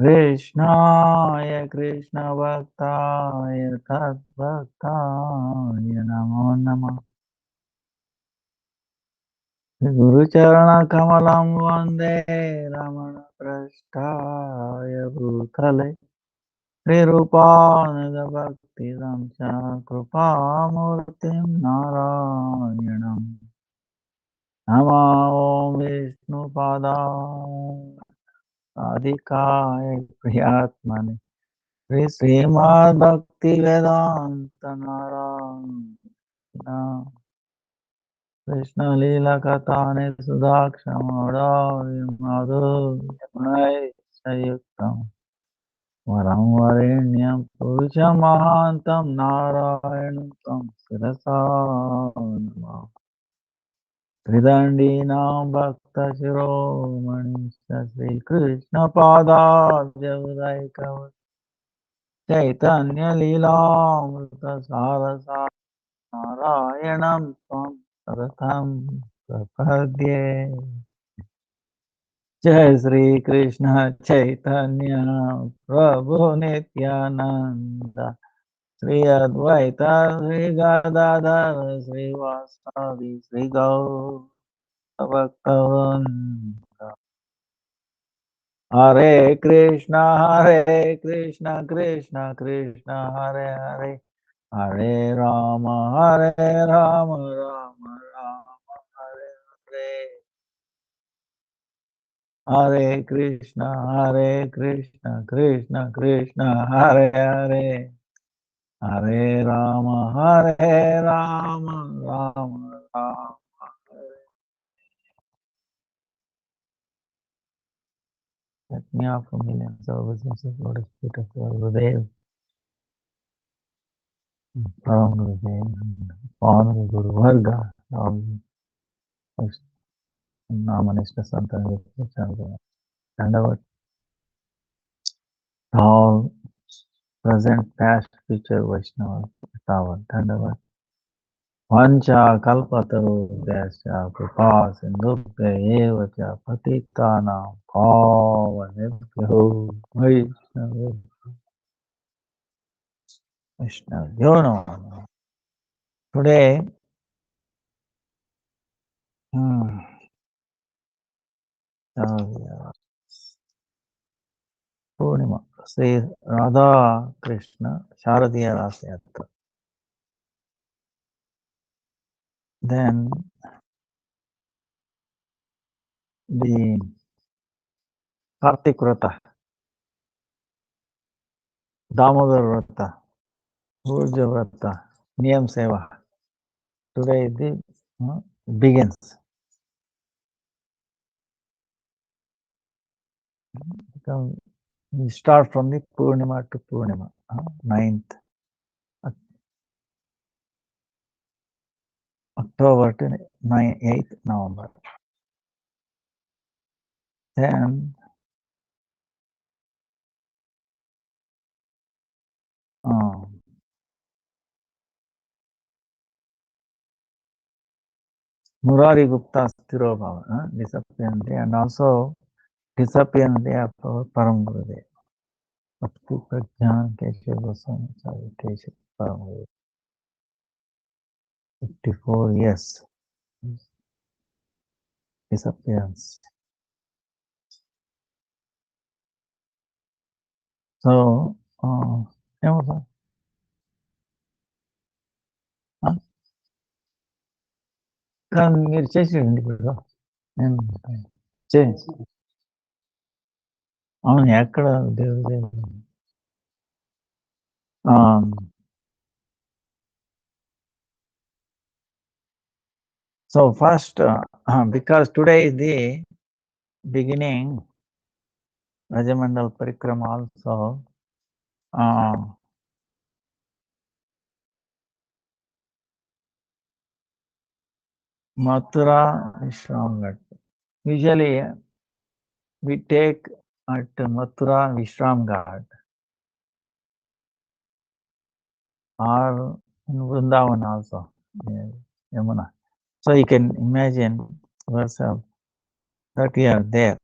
Krishnaya Krishna Bhaktaya Tadbhaktaya Namo Namah. Guru Charana Kamalam Vande Ramana Prasthaya Bhutale Nirupānada Bhakti Ramcha Krupāmurtim Narayanam Nama Om Vishnu Padaya Adhikaya Priyatmane Srimad Bhakti Vedanta Narayana Krishna Lila Katane Sudhakshamodaya Madhurya Sayuktam Varam Varenyam Purusha Mahantam Narayanam Tam Sirasa Namah Tridandi Nam Bhakta Shiromani Shri Krishna Pada Devadaika Chaitanya Lila Amrita Sarasa Narayanam Tam Saratham Prapadye Jai Sri Krishna Chaitanya Prabhu Nityananda Sri Advaita Sri Gadadhara Sri Vasavi Sri Gaur Bhaktavan Hare Krishna Krishna Krishna Hare Hare Hare Rama Rama Rama Hare Hare Hare Krishna Krishna Hare Hare Hare Rama Rama Let me offer millions of obeisance of Lotus feet of Gurudev, Param Gurudev, Honorable Guru Varga, all Namanishta Santana, and our all present, past, future Vaishnavas, our Dandavat. Vancha kalpatarubhyascha kripa sindhubhya eva cha patitanam pavanebhyo Vaishnavyo namo. Today, Purnima, Sri Radha Krishna Sharadiya Rasayatra. Then the Kartik Vrata, Damodar Vrata, Urja Vrata, Niyam Seva. Today the begins. We start from the Purnima to Purnima, 9th October to 8th November. Then Murari Gupta's Tirobhava, disappearance day, and also disappearance day of our Param Gurudev. Bhakti Prajnan Keshav Goswami Acharya Keshav Param Gurudev. 54 years disappearance. So, మీరు చేసేయండి ఇప్పుడు అవును ఎక్కడ so first because today is the beginning Rajamandal Parikrama also Mathura Vishram Ghat. Usually we take at Mathura Vishram Ghat or in Vrindavan also, Yamuna. So you can imagine yourself that we are there.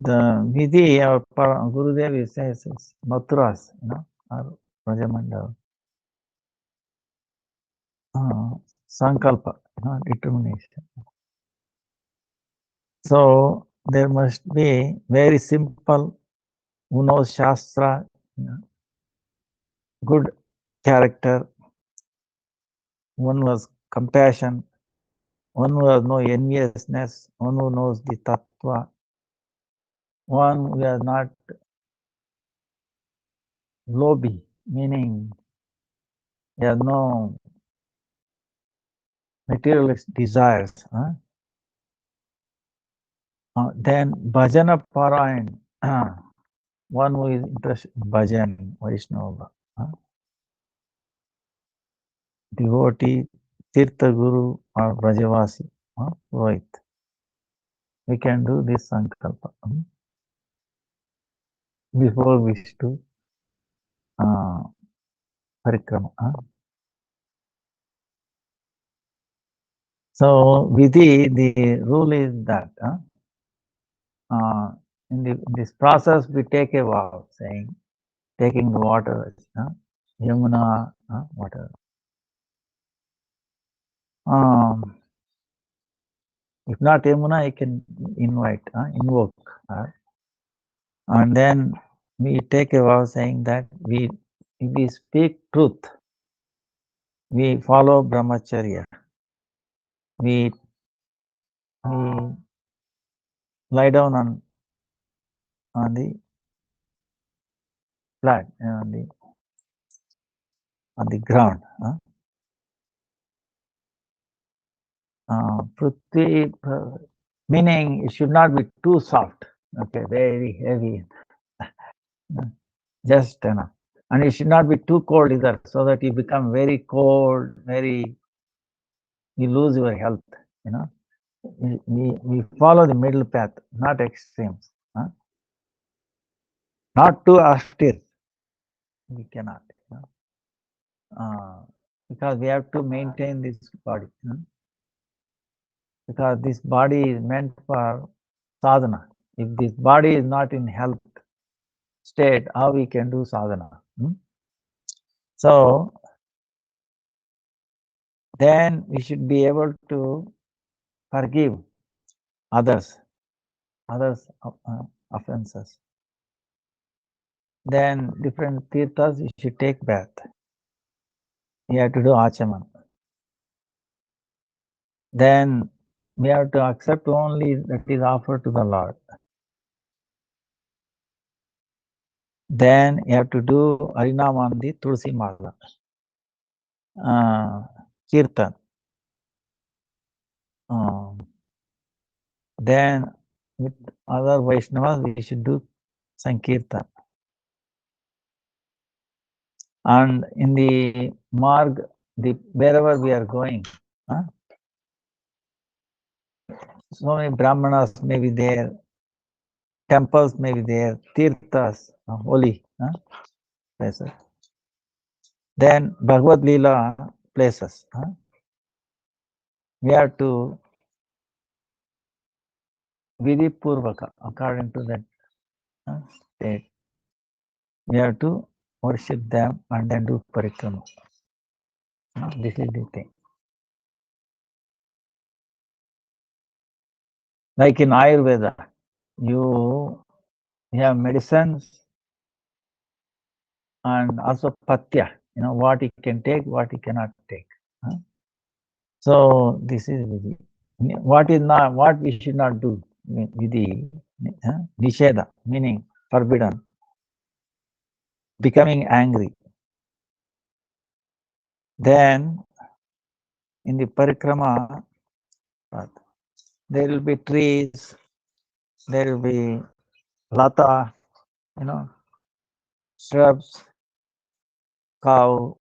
The Vidhi, our Gurudev says, is Mathuras, or Rajamandal. Sankalpa, determination. So there must be very simple, who knows Shastra, good character, one who has compassion, one who has no enviousness, one who knows the tattva, one who has not lobby, meaning he has no materialist desires. Then bhajana parayan, one who is interested in bhajan, Vaishnava, devotee, Tirtha Guru or Brajavasi, Rohit. We can do this sankalpa before we do parikrama. So Vidhi, the rule is that in this process we take a vow, saying, taking the water, Yamuna, water. If not Yamuna, you can invoke. And then we take a vow saying that if we speak truth, we follow brahmacharya. We lie down on the flat, on the ground. Prithvi, meaning it should not be too soft. Okay, very heavy. Just enough. And it should not be too cold either, so that you become very cold, you lose your health. We follow the middle path, not extremes. Not too austere. We cannot. Because we have to maintain this body. Because this body is meant for sadhana. If this body is not in health state, how we can do sadhana? So then we should be able to forgive others offenses. Then different tirthas you should take bath. You have to do achaman. Then we have to accept only that is offered to the Lord. Then you have to do Harinam on the Tulsi Mala. Kirtan. Then with other Vaishnavas we should do Sankirtan. And in the marg, wherever we are going, so many Brahmanas may be there, temples may be there, tirthas, holy places. Then Bhagavad Leela places. We have to Vidhi Purvaka, according to that state. We have to worship them and then do parikrama. This is the thing. Like in Ayurveda, you have medicines and also patya, what you can take, what you cannot take. So this is Vidhi. What we should not do, Vidhi, Nisheda, meaning forbidden, becoming angry. Then in the parikrama path, there will be trees, there will be lata, shrubs, cow,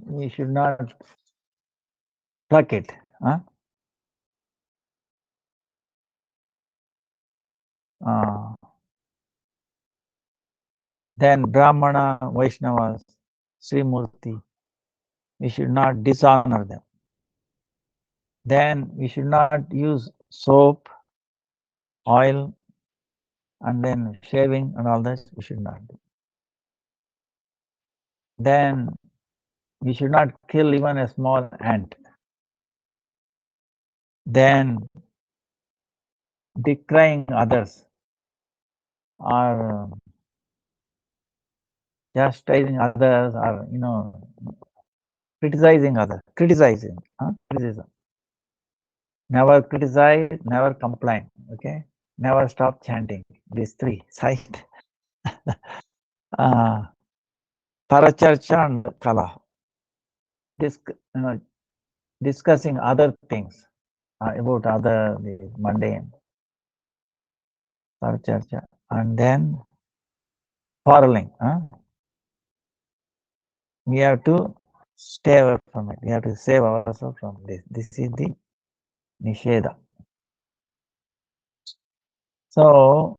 we should not pluck it. Then Brahmana, Vaishnavas, Sri Murti, we should not dishonor them. Then we should not use soap, oil, and then shaving and all this we should not do. Then we should not kill even a small ant. Then decrying others or chastising others or criticizing others. Criticism. Never criticize, never complain. Okay, never stop chanting. These three, right? Paracharcha and kala. Discussing other things about other the mundane. Paracharcha, and then quarreling. We have to stay away from it. We have to save ourselves from this. This is the nisheda. So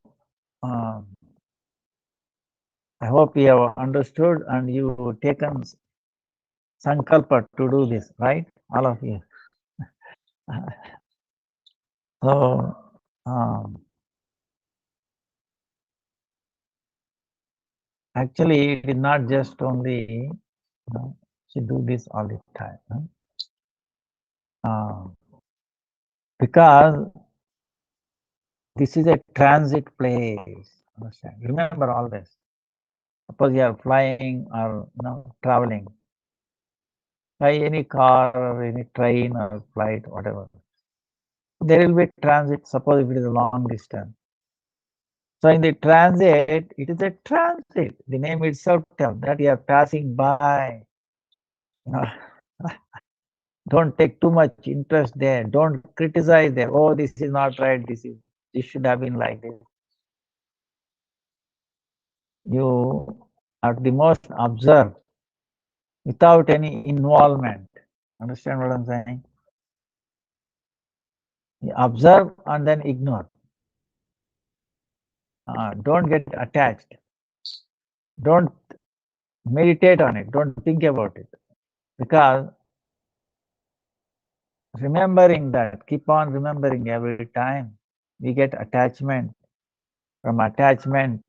I hope you have understood and you taken sankalpa to do this, right? All of you. So actually, it is not just only to do this all the time. Because this is a transit place. Understand? Remember all this. Suppose you are flying or traveling by any car or any train or flight, whatever. There will be transit. Suppose if it is a long distance. So in the transit, it is a transit. The name itself tells that you are passing by. Don't take too much interest there. Don't criticize there. Oh, this is not right. This should have been like this. You at the most observe without any involvement. Understand what I'm saying? You observe and then ignore. Don't get attached. Don't meditate on it. Don't think about it. Because remembering that, keep on remembering every time, we get attachment. From attachment,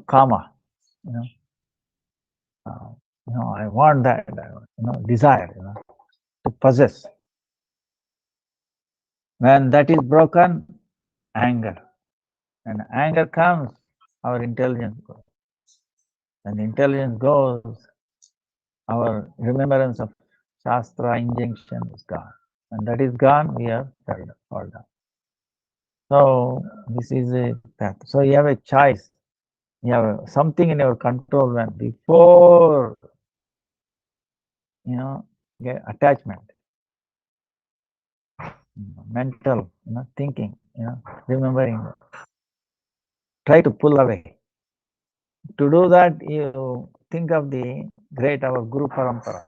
karma. I want that. Desire. To possess. When that is broken, anger. When anger comes, our intelligence goes. When intelligence goes, our remembrance of Shastra injunction is gone. And that is gone, we are fall down. So this is a path. So you have a choice. You have something in your control when before get attachment, mental, thinking, remembering. Try to pull away. To do that, you think of the great our Guru Parampara.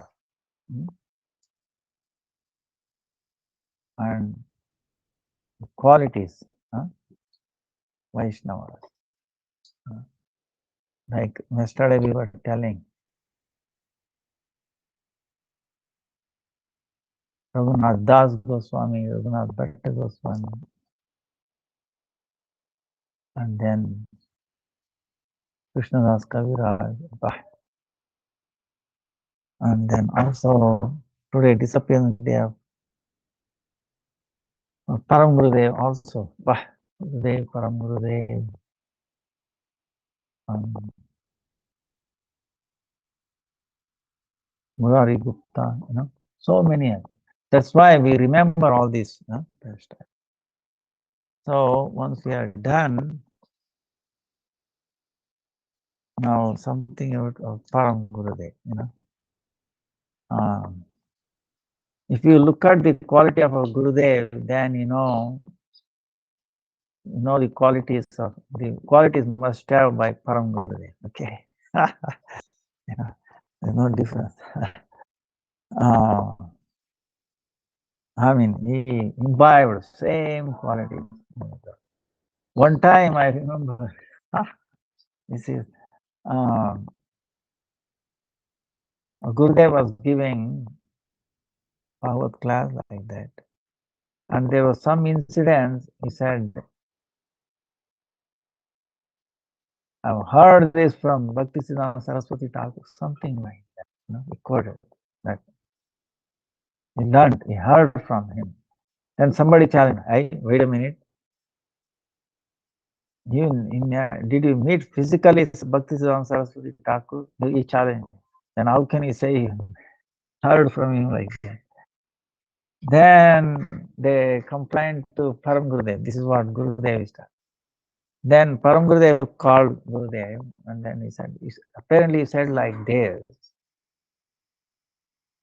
And qualities, Vaishnavas. Like yesterday we were telling, Raghunath Das Goswami, Raghunath Bhatta Goswami, and then Krishnadas Kaviraj, and then also today disappearance day of Param Gurudev also, Gurudev, Param Gurudev, Murari Gupta, so many. That's why we remember all this. So once we are done, now something about Param Gurudev, if you look at the quality of our Gurudev, then the qualities must have by Param Gurudev. Okay, there's no difference. I mean, he imbibed same qualities. One time I remember, this is Gurudev was giving Bhagavad class like that. And there was some incidents, he said, I've heard this from Bhaktisiddhanta Saraswati Thakur, something like that. He quoted that. He learned, he heard from him. Then somebody challenged, hey, wait a minute. Did you meet physically Bhaktisiddhanta Saraswati Thakur? He challenged. Then how can he say he heard from him like that? Then they complained to Param Gurudev. This is what Gurudev is done. Then Param Gurudev called Gurudev, and then he said, apparently he said like this.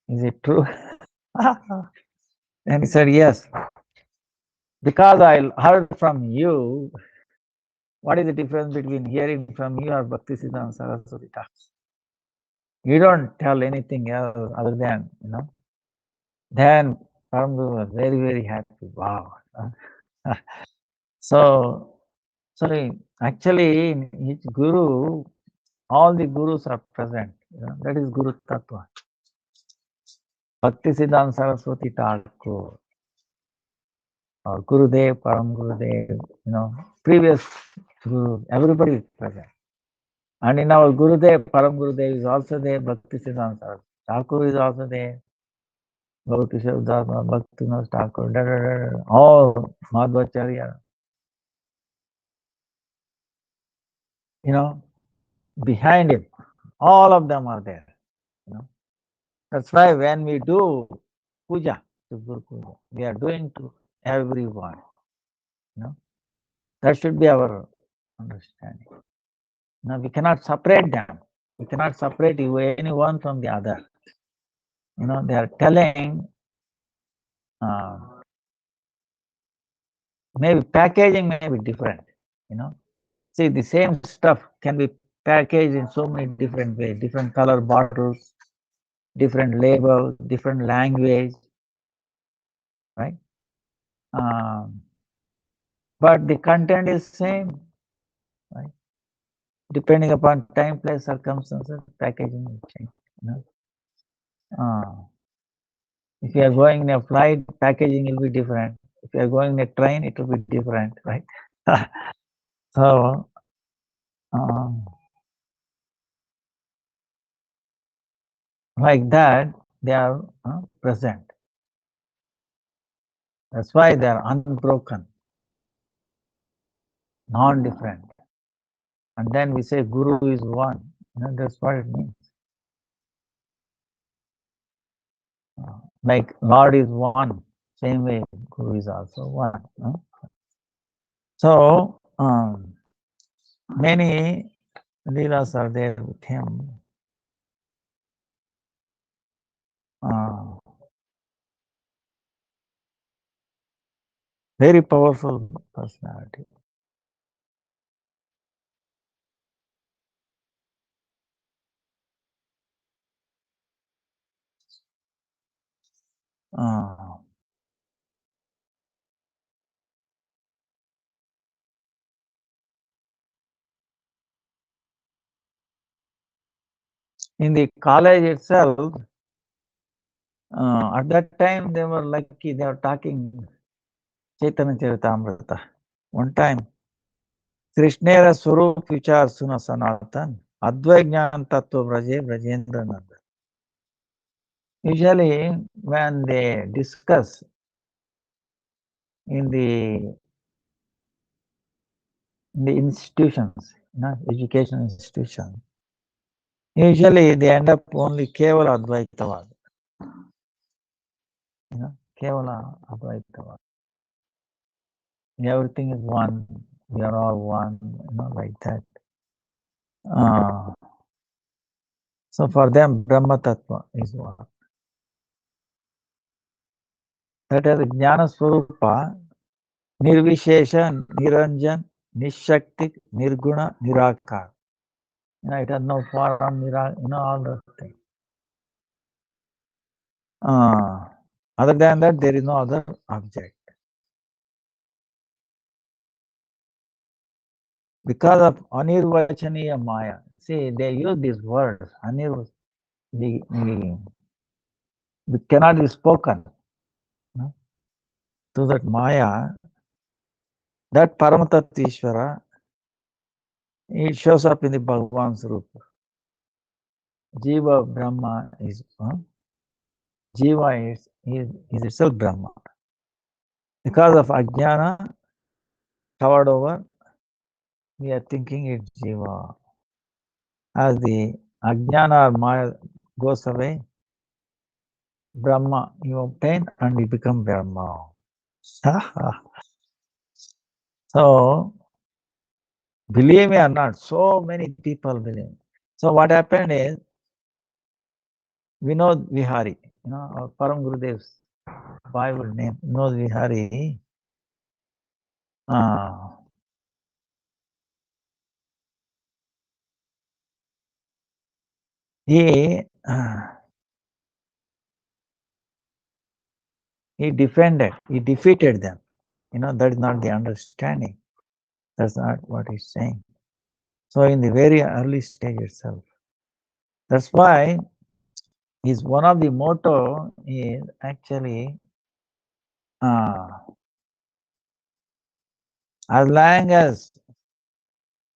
Is it true? And he said, yes. Because I heard from you, what is the difference between hearing from you or Bhaktisiddhanta Saraswati Thakur? You don't tell anything else other than, Then Param Guru was very, very happy. Wow. So, sorry, actually, in each guru, all the gurus are present. That is Guru Tattva. Bhaktisiddhanta Saraswati Thakur or Gurudev, Param Gurudev, previous guru, everybody is present. And in our Gurudev, Param Gurudev is also there, Bhaktisiddhanta Saraswati Thakur is also there, Gaurkishore Das, Bhaktivinoda Thakur, all Madhvacharya, behind him, all of them are there. That's why when we do puja to Guru Puja, we are doing to everyone. That should be our understanding. Now we cannot separate them. We cannot separate any one from the other. They are telling, maybe packaging may be different. See, the same stuff can be packaged in so many different ways, different color bottles, different label, different language, right? But the content is same, right? Depending upon time, place, circumstances, packaging will change. If you are going in a flight, packaging will be different. If you are going in a train, it will be different, right? So, like that, they are present. That's why they are unbroken, non-different. And then we say Guru is one. That's what it means. Like Lord is one, same way Guru is also one. So many leelas are there with him. Very powerful personality. In the college itself, at that time they were lucky, they were talking Chaitanya Charitamrita. One time, Krishnera Swarup Vichar Suna Sanatan, Advaignan Tattva Braje Brajendra Nanda. Usually, when they discuss in the institutions, education institutions, usually they end up only Kevala Advaitavad. Kevala Advaitavad. Everything is one, we are all one, like that. So for them, Brahma Tattva is one. That is Jnana Swarupa, Nirvishesha, Niranjan, Nishakti, Nirguna, Nirakar. It has no form, all those things. Other than that, there is no other object. Because of Anirvachaniya Maya. See, they use these words, the It cannot be spoken. No? To that Maya, that Paramatat Ishvara, it shows up in the Bhagavan's Rupa. Jiva Brahma is Jiva is itself Brahma. Because of Ajnana covered over, we are thinking it's Jiva. As the Ajnana or Maya goes away, Brahma you obtain and you become Brahma. So, believe me or not, so many people believe. So what happened is, Vinod Vihari, our Param Gurudev's Bible name, Vinod Vihari, he defeated them. That is not the understanding. That's not what he's saying. So in the very early stage itself. That's why one of the motto is actually as long as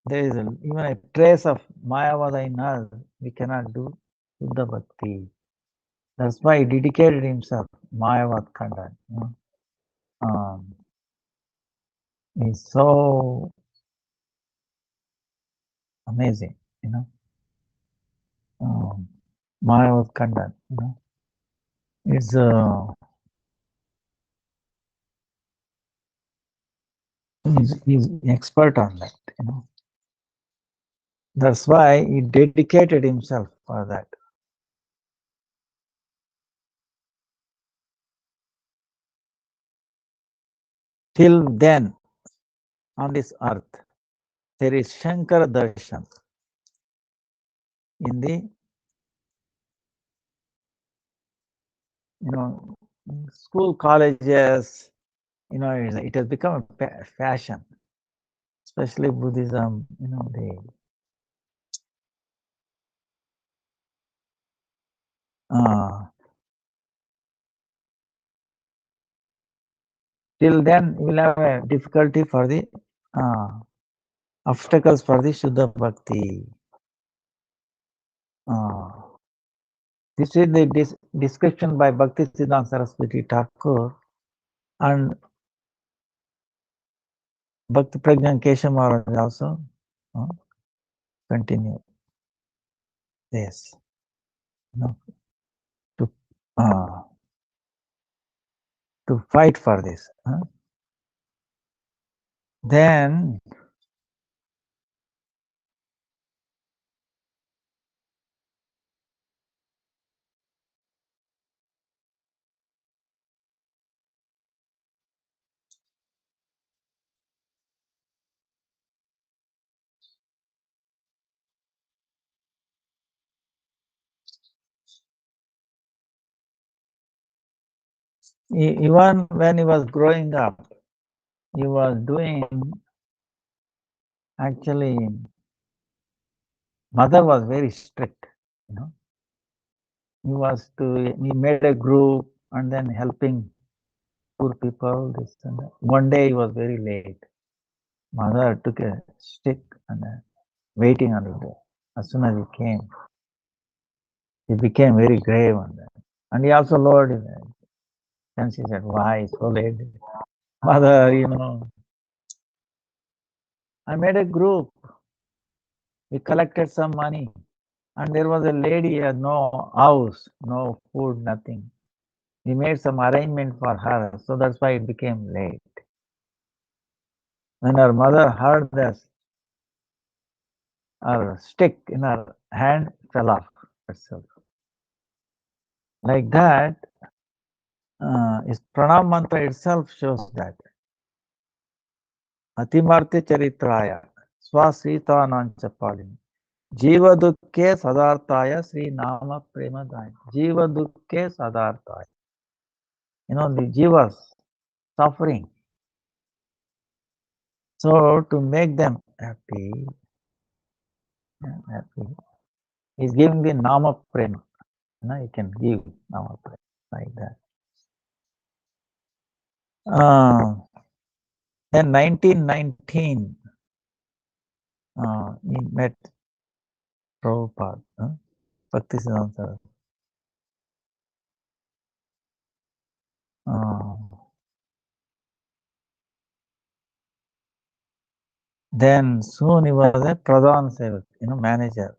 there is even a trace of Mayavada in us, we cannot do Buddha Bhakti. That's why he dedicated himself, Mayavad Kanda. He's so amazing, Mayavad Kanda, It's he's expert on that, That's why he dedicated himself for that. Till then, on this earth, there is Shankara Darshan in the, school, colleges, it has become a fashion, especially Buddhism, till then you will have a difficulty for the obstacles for the Shuddha Bhakti. This is the description by Bhaktisiddhanta Saraswati Thakur and Bhakti Prajna Keshav Maharaj also continue this. To fight for this. Then even when he was growing up, he was doing, actually, mother was very strict, He made a group and then helping poor people, this and that. One day he was very late. Mother took a stick and waiting on the door. As soon as he came, he became very grave on that. And he also lowered his head. Then she said, why so late? Mother, I made a group. We collected some money. And there was a lady, had no house, no food, nothing. We made some arrangement for her, so that's why it became late. When her mother heard this, her stick in her hand fell off itself. Like that, his pranam mantra itself shows that. Atimarti charitraya, swasrita nanchapalini. Jiva dukke sadartaya Sri Nama Premadaya. Jiva dukke sadartaya. The jivas suffering. So to make them happy, he's giving the Nama Prema. You can give Nama Prema. like that. Then 1919, he met Prabhupada, Bhaktisiddhanta. Then soon he was a Pradhan Sevak, manager.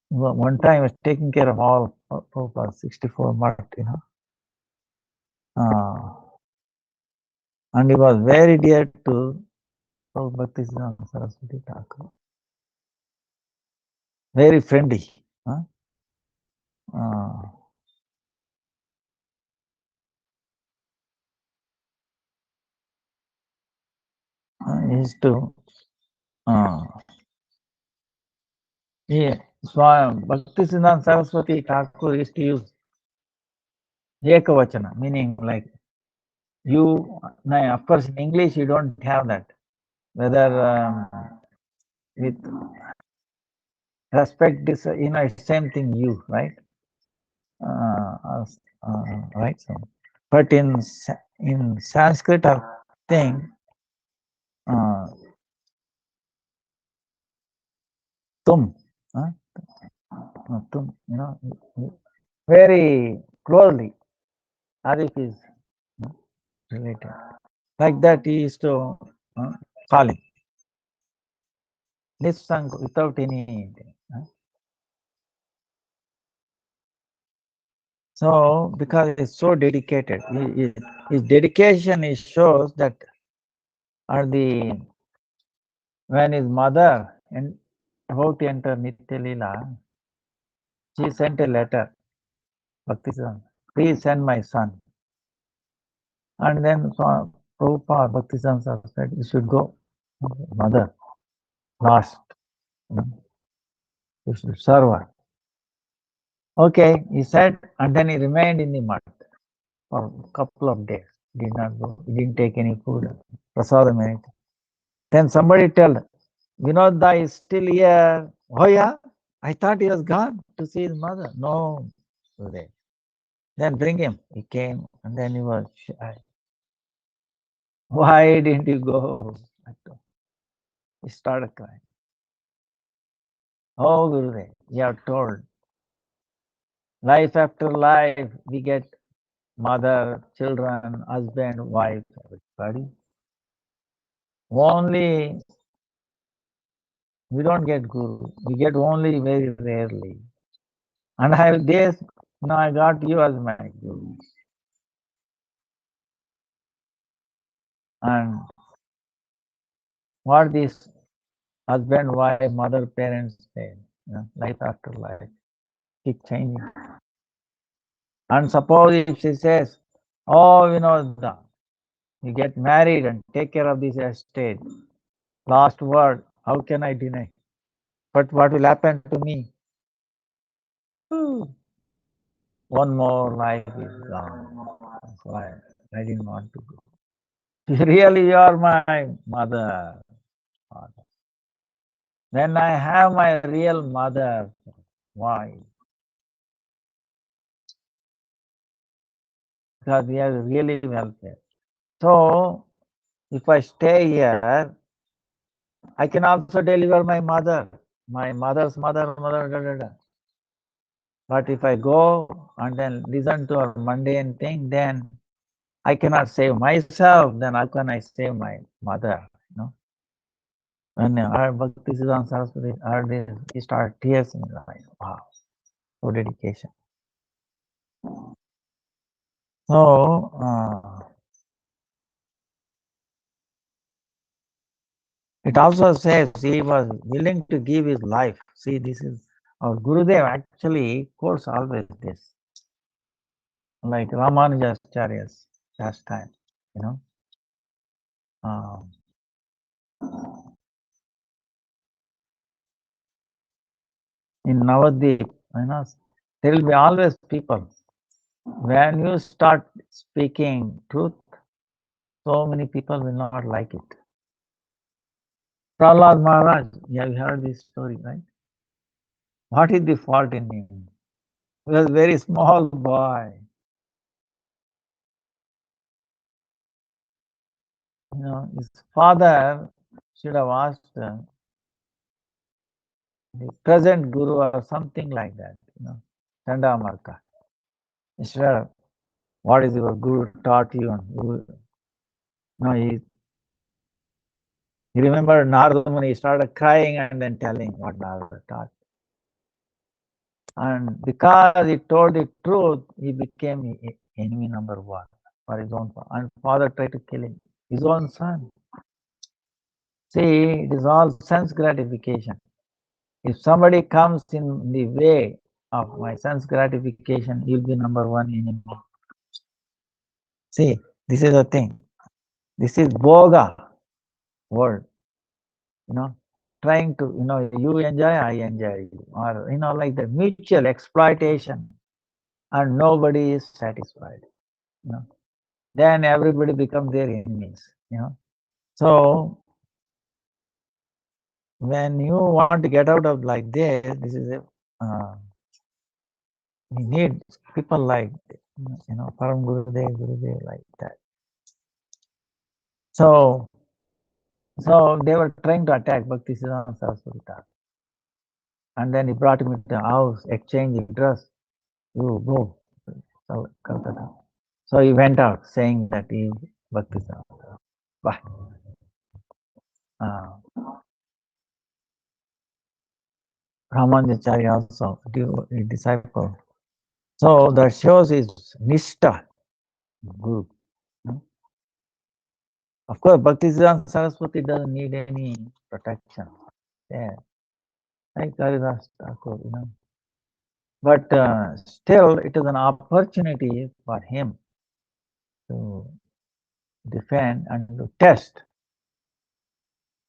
One time he was taking care of all Prabhupada, 64 mutt, and he was very dear to Bhaktisiddhanta Saraswati Thakur. Very friendly. He used to Bhaktisiddhanta Saraswati Thakur used to use Ekavachana, meaning like you. Now, of course, in English you don't have that. Whether with respect is, it's same thing, you, right? Right. So, but in Sanskrit thing, tum, tum, very closely, as if is related. Like that, he used to call him. Nissang, without any. So, because it's so dedicated, his dedication shows that when his mother and about to enter Nitya Leela, she sent a letter, Bhaktisiddhanta, please send my son. And then Prabhupada Bhaktisiddhanta said, you should go, mother, last. You should serve her. Okay, he said, and then he remained in the mud for a couple of days. Did not go, he didn't take any food, prasadam, anything. Then somebody told, Vinodda is still here. Oh yeah, I thought he was gone to see his mother. No, then bring him. He came, and then he was shy. Why didn't you go? He started crying. Oh, Gurudev, you are told, life after life, we get mother, children, husband, wife, everybody. Only we don't get Guru. We get only very rarely. And I got you as my Guru. And what this husband, wife, mother, parents say, life after life, keep changing. And suppose if she says, oh, you get married and take care of this estate, last word, how can I deny? But what will happen to me? One more life is gone. That's why I didn't want to go. Really, you are my mother, father. Then I have my real mother. Why? Because we are really welfare. So, if I stay here, I can also deliver my mother, my mother's mother, But if I go and then listen to a mundane thing, then I cannot save myself. Then how can I save my mother? When our Bhaktisiddhanta Saraswati heard this, he started tears in his eyes. Wow, so dedication. So it also says he was willing to give his life. See, this is our Gurudev actually quotes always this, like Ramanujacharya's last time, in Navadvip, there will be always people. When you start speaking truth, so many people will not like it. Prahlad Maharaj, you have heard this story, right? What is the fault in him? He was a very small boy. His father should have asked the present guru or something like that. Chandamarka. Instead of what is your guru taught you? And guru, he remembered Narada Muni. He started crying and then telling what Narada taught. And because he told the truth, he became enemy number one for his own father. And father tried to kill him, his own son. See, it is all sense gratification. If somebody comes in the way of my sense gratification, he'll be number one enemy. See, this is the thing. This is Boga world. Trying to, you enjoy, I enjoy you. Or, like the mutual exploitation. And nobody is satisfied. Then everybody becomes their enemies. So when you want to get out of like this is we need people like Param Gurudev like that. So they were trying to attack Bhaktisiddhanta Saraswati Thakur. And then he brought him into the house, exchange dress. You go. So Calcutta. So he went out saying that he is Bhaktisiddhanta. Bye. Ramanujacharya also, a disciple. So that shows his Nishta, Guru. Of course, Bhaktisiddhanta Saraswati doesn't need any protection. Yeah. Like Haridas Thakur, But still, it is an opportunity for him to defend and to test.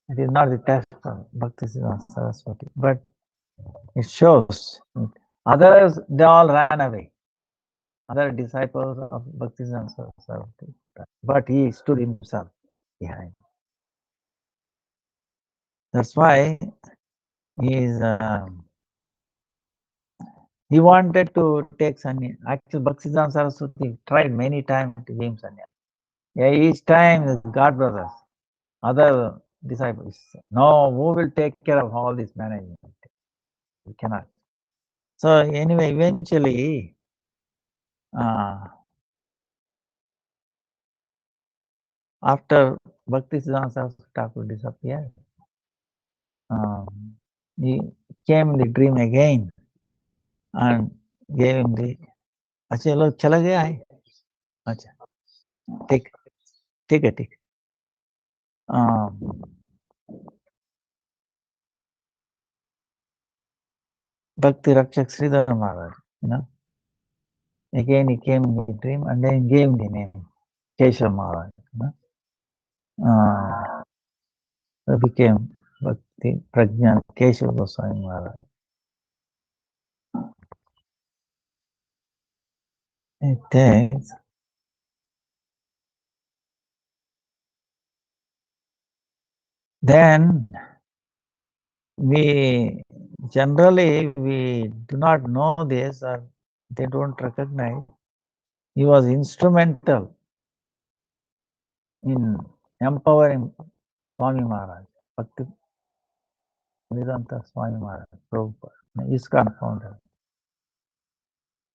It is not the test for Bhaktisiddhanta Saraswati, but it shows. Others, they all ran away. Other disciples of Bhaktisiddhanta Saraswati, but he stood himself behind. That's why he wanted to take sannyas. Actually, Bhaktisiddhanta Saraswati tried many times to give him sannyas. Yeah, each time, God brothers, other disciples, no, who will take care of all this management? We cannot. So anyway, eventually, after Bhaktisiddhanta Saraswati Thakur disappeared, he came in the dream again and gave him the. अच्छा लोग चला गया है अच्छा ठीक ठीक है ठीक Bhakti Rakshak Sridhar Maharaj, again he came in the dream and then gave the name Keshav Maharaj. It became Bhakti Prajna Keshav Goswami Maharaj. It takes then we generally do not know this or they don't recognize. He was instrumental in empowering Swami Maharaj, Bhakti Vedanta Swami Maharaj, Prabhupada, ISKCON founder.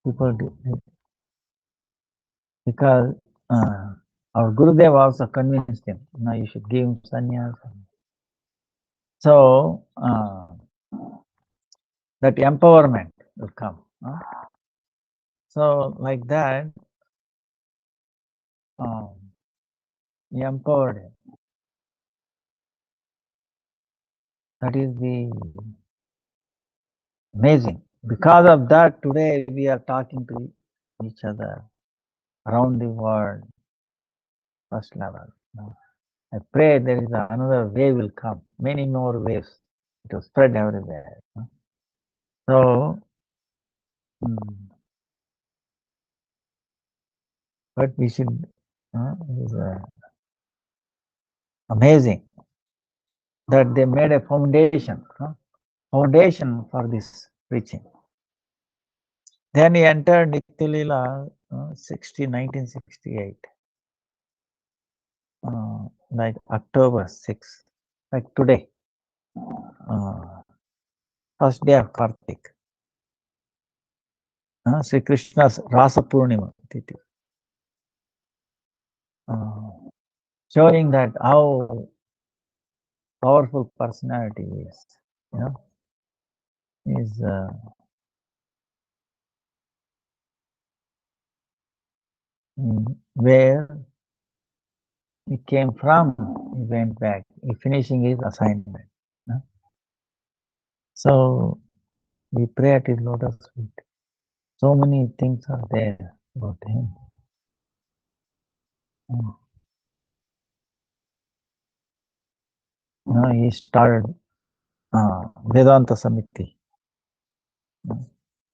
People do, because our Gurudev also convinced him, you should give him sannyas. So that empowerment will come. So like that, he empowered him. That is the amazing. Because of that, today we are talking to each other around the world, first level. I pray there is another wave will come, many more waves. It will spread everywhere. So, but we should, it is amazing that they made a foundation for this preaching. Then he entered Nitya Leela 1968, like October 6th, like today, first day of Kartik. Sri Krishna's Rasa Purnima, showing that how powerful personality is, is where he came from, he went back, he finishing his assignment. So we pray at his lotus feet. So many things are there about him. He started Vedanta Samiti,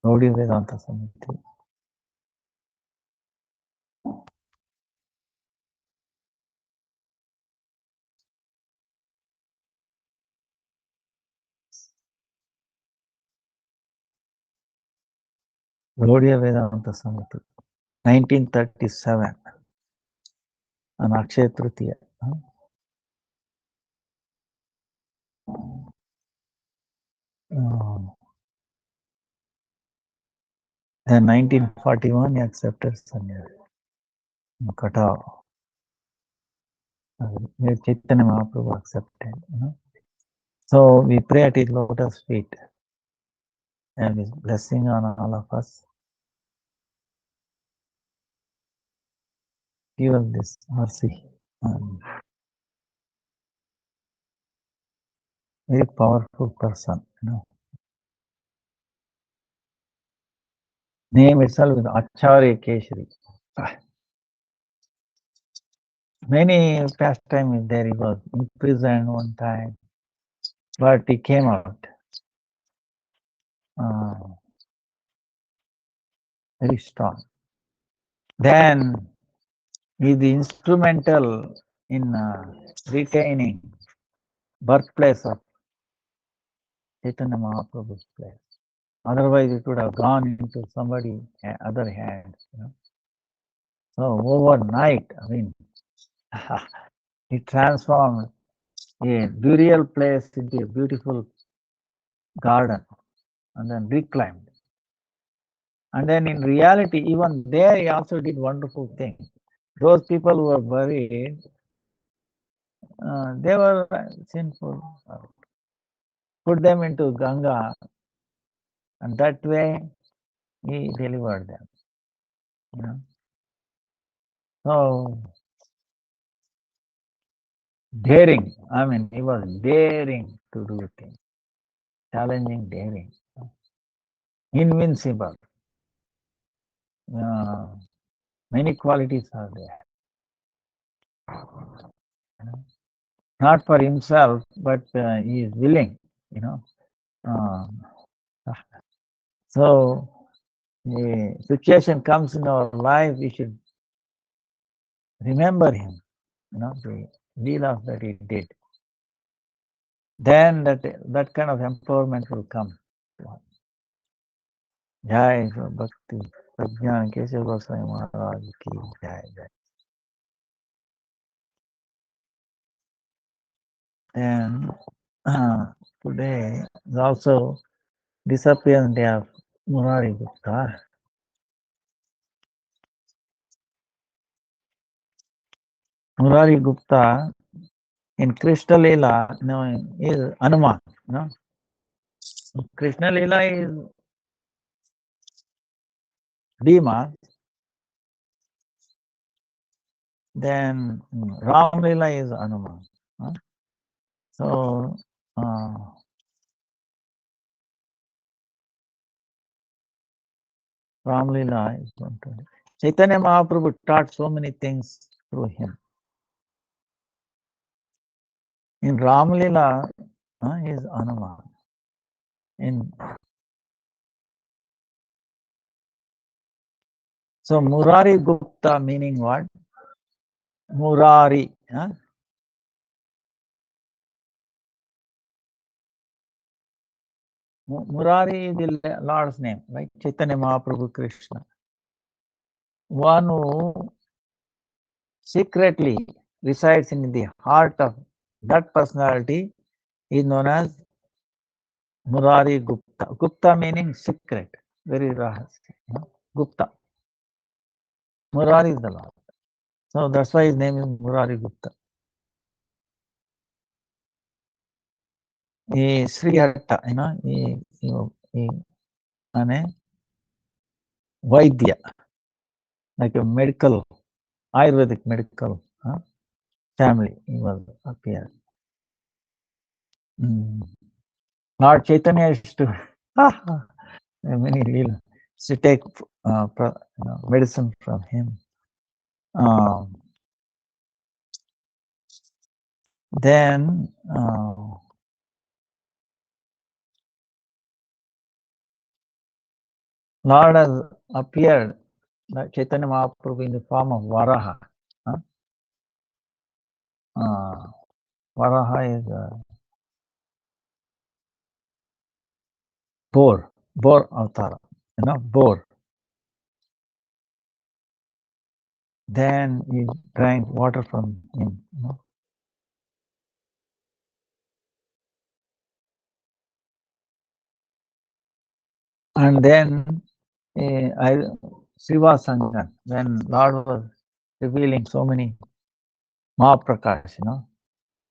Gaudiya Vedanta Samiti. Gaudiya Vedanta Samiti, 1937, on Akshaya Tritiya. Then 1941, he accepted sannyasi. Kata. Chaitanya Mahaprabhu accepted. So we pray at his lotus feet and his blessing on all of us. Give us this mercy. Very powerful person. Name itself is Acharya Keshari. Many pastime is there. He was imprisoned one time, but he came out. Very strong. Then he is instrumental in retaining birthplace of Chaitanya Mahaprabhu's place. Otherwise, it would have gone into somebody other hands. So overnight, he transformed a burial place into a beautiful garden, and then reclaimed. And then in reality, even there, he also did wonderful things. Those people who were buried, they were sinful. Put them into Ganga, and that way he delivered them. So daring, he was daring to do things, challenging, daring, invincible. Many qualities are there. Not for himself, but he is willing, So the situation comes in our life, we should remember him, the leela that he did. Then that kind of empowerment will come. Jai Bhakti Prajnan Keshav Goswami Maharaj ki Jai Jai. And today is also disappearance day of Murari Gupta. Murari Gupta in Krishna Leela, is Hanuman. Krishna Leela is Bhima. Then Ram Leela is Hanuman. So Ram Leela is 120. Chaitanya Mahaprabhu taught so many things through him. In Ram Leela is Hanuman. So Murari Gupta meaning what? Murari. Murari is the Lord's name, right? Chaitanya Mahaprabhu Krishna. One who secretly resides in the heart of that personality is known as Murari Gupta. Gupta meaning secret, very rahasya. Gupta. Murari is the Lord. So that's why his name is Murari Gupta. Srihatta, Vaidya, like a medical, Ayurvedic medical family, he was appeared. Lord Chaitanya used to many lila to take medicine from him. Then Lord has appeared, Chaitanya Mahaprabhu, in the form of Varaha. Varaha is boar avatar, boar. Then he drank water from him. And then Shiva Sangan, when Lord was revealing so many Mahaprakash,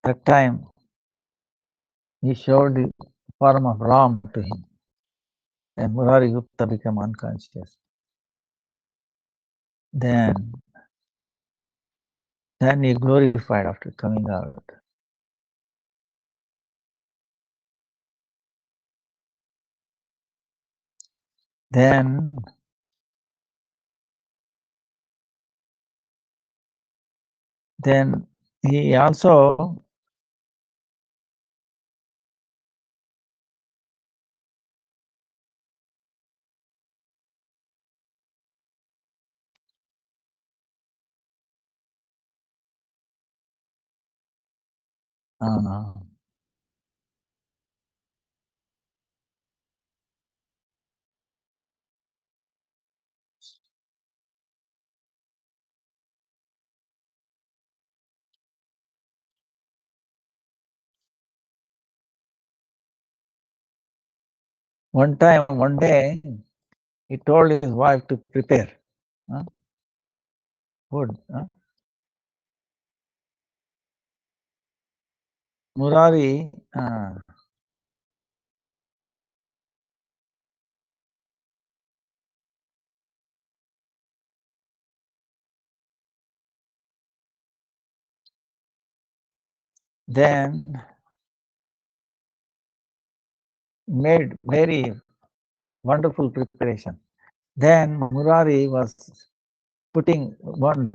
that time he showed the form of Ram to him. And Murari Gupta became unconscious. Then he glorified after coming out. Then he also one day, he told his wife to prepare food. Murari then made very wonderful preparation. Then Murari was putting one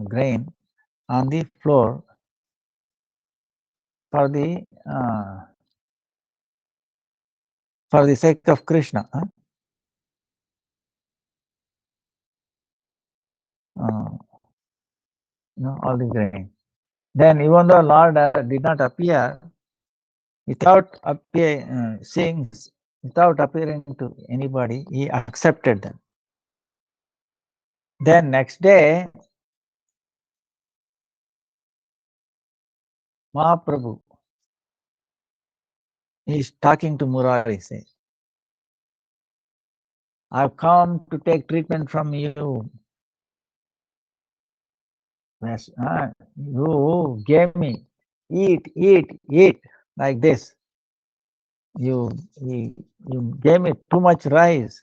grain on the floor for the sake of Krishna. All the grain. Then even though Lord did not appear, without appearing to anybody, he accepted them. Then next day, Mahaprabhu is talking to Murari, says, I've come to take treatment from you. You gave me, eat, like this. You gave me too much rice.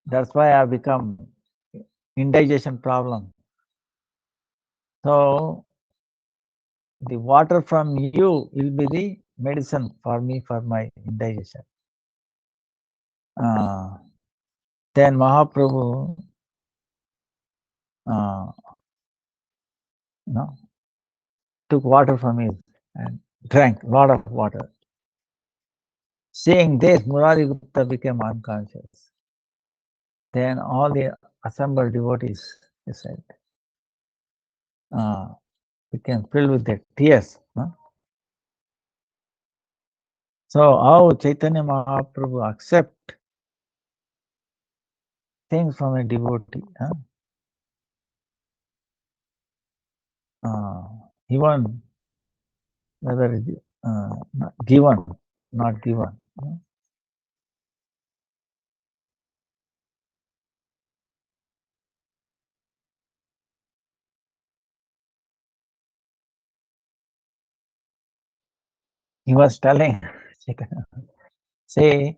That's why I've become indigestion problem. So the water from you will be the medicine for me for my indigestion. Then Mahaprabhu took water from him and drank a lot of water. Seeing this, Murari Gupta became unconscious. Then all the assembled devotees, he said, became filled with their tears. So how Chaitanya Mahaprabhu accept things from a devotee? Even whether it is given, not given. He was telling, say,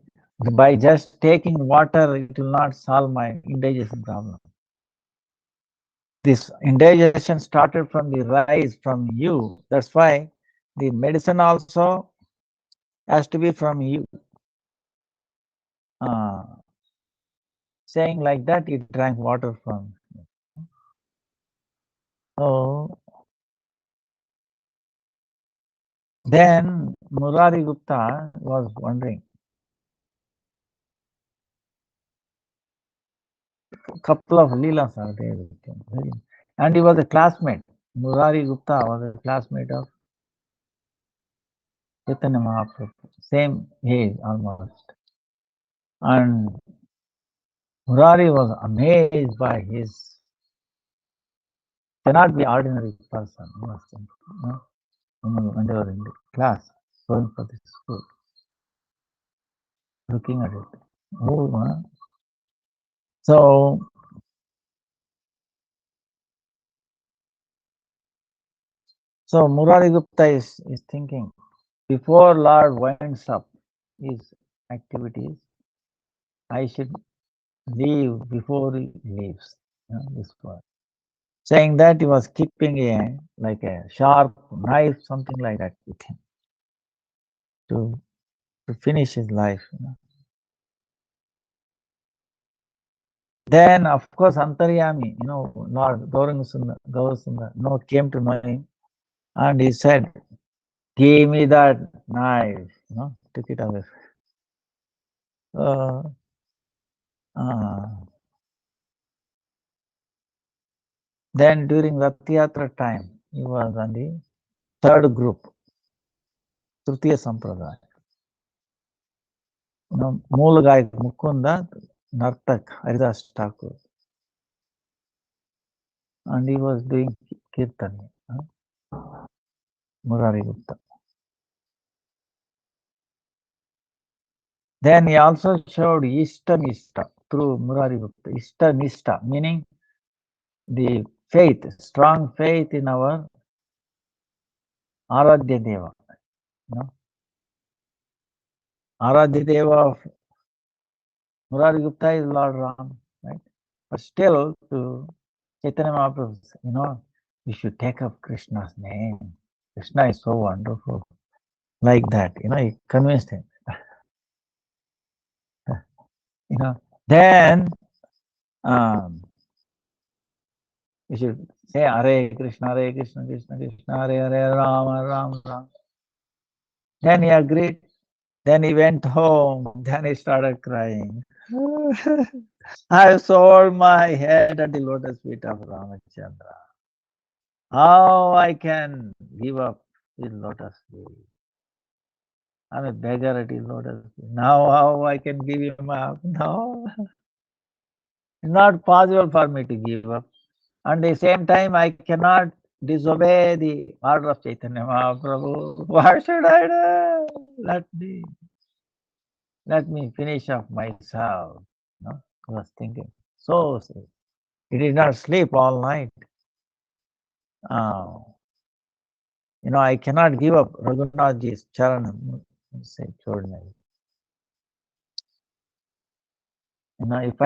by just taking water, it will not solve my indigestion problem. This indigestion started from the rise from you. That's why the medicine also has to be from you. Saying like that, he drank water from. So then Murari Gupta was wondering, a couple of leelas are there with him. And he was a classmate. Murari Gupta was a classmate of Chaitanya Mahaprabhu, same age almost. And Murari was amazed by his, cannot be ordinary person, when they were in the class, going for the school, looking at it. Oh, so Murari Gupta is thinking, before Lord winds up his activities, I should leave before he leaves this world. Saying that, he was keeping like a sharp knife, something like that, with him to finish his life. Then, of course, Antaryami, Lord Gaurasundar, came to know him, and he said, "Give me that knife," took it away. Then during Rath Yatra time, he was on the third group, Tritiya Sampradaya. Moolagayak Mukunda, Nartak, Haridas Thakur. And he was doing Kirtan, Murari Gupta. Then he also showed Ishta Nishta through Murari Gupta. Ishta Nishta, meaning the faith, strong faith in our Aradhya Deva. Aradhya Deva of Murari Gupta is Lord Ram, right? But still, to Chaitanya Mahaprabhu, you should take up Krishna's name. Krishna is so wonderful. Like that, he convinced him. Then you should say Hare Krishna, Krishna Krishna, Hare Hare, Rama Rama Rama. Then he agreed. Then he went home. Then he started crying. I sold my head at the lotus feet of Ramachandra. How I can give up his lotus feet? I'm a beggar at his lotus feet. Now how I can give him up? No. It's not possible for me to give up. At the same time, I cannot disobey the order of Chaitanya Mahaprabhu. What should I do? Let me finish off myself. I was thinking. So he did not sleep all night. I cannot give up Raghunathji's charanam. Say, if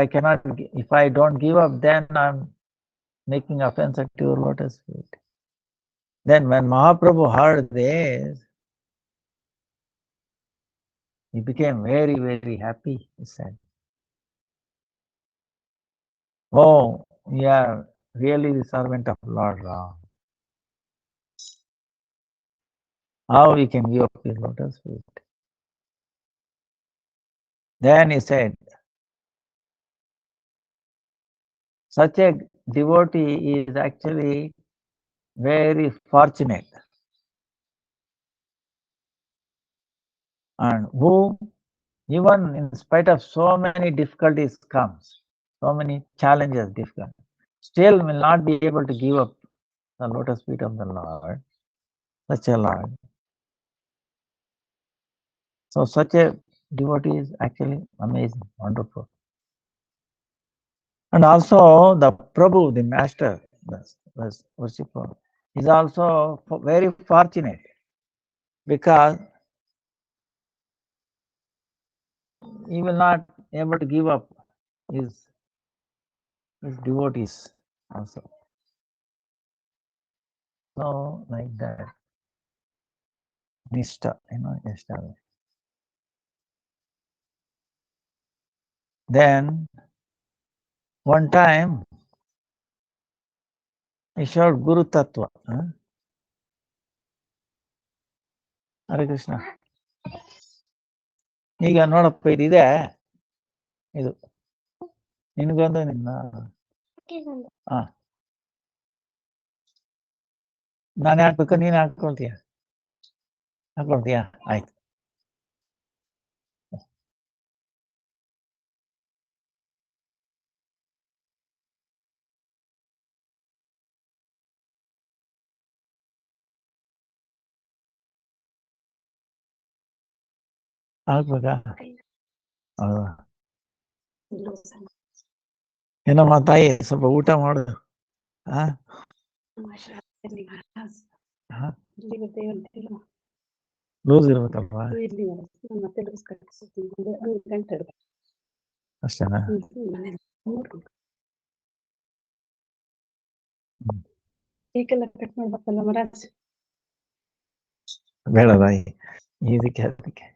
I don't give up, then I'm making offense at your lotus feet. Then when Mahaprabhu heard this, he became very, very happy, he said. Oh, yeah, really the servant of Lord Ram. How we can give up his lotus feet? Then he said, such a devotee is actually very fortunate. and who, even in spite of so many difficulties comes, so many challenges, difficult, still will not be able to give up the lotus feet of the Lord, such a Lord. So such a devotee is actually amazing, wonderful. And also the Prabhu, the master, the worshipper, is also very fortunate because he will not able to give up his devotees also. So like that, Nishta, Nishta. Then one time he showed Guru Tattva. Hare Krishna. ಈಗ ನೋಡಪ್ಪ ಇದಿದೆ ಇದು ನಿನಗೊಂದು ನಿನ್ನ ಹಾ ನಾನು ಹಾಕ್ಬೇಕು ನೀನು ಹಾಕೊಳ್ತೀಯ ಆಯ್ತು ಹಾಕ್ಬೇಕಾ ಹೌದಾ ಏನಮ್ಮ ತಾಯಿ ಸ್ವಲ್ಪ ಊಟ ಮಾಡು ಲೂಸ್ ಇರ್ಬೇಕಲ್ವಾ ಅಷ್ಟೇನಾ ಬೇಡ ತಾಯಿ ಇದಕ್ಕೆ ಅದಕ್ಕೆ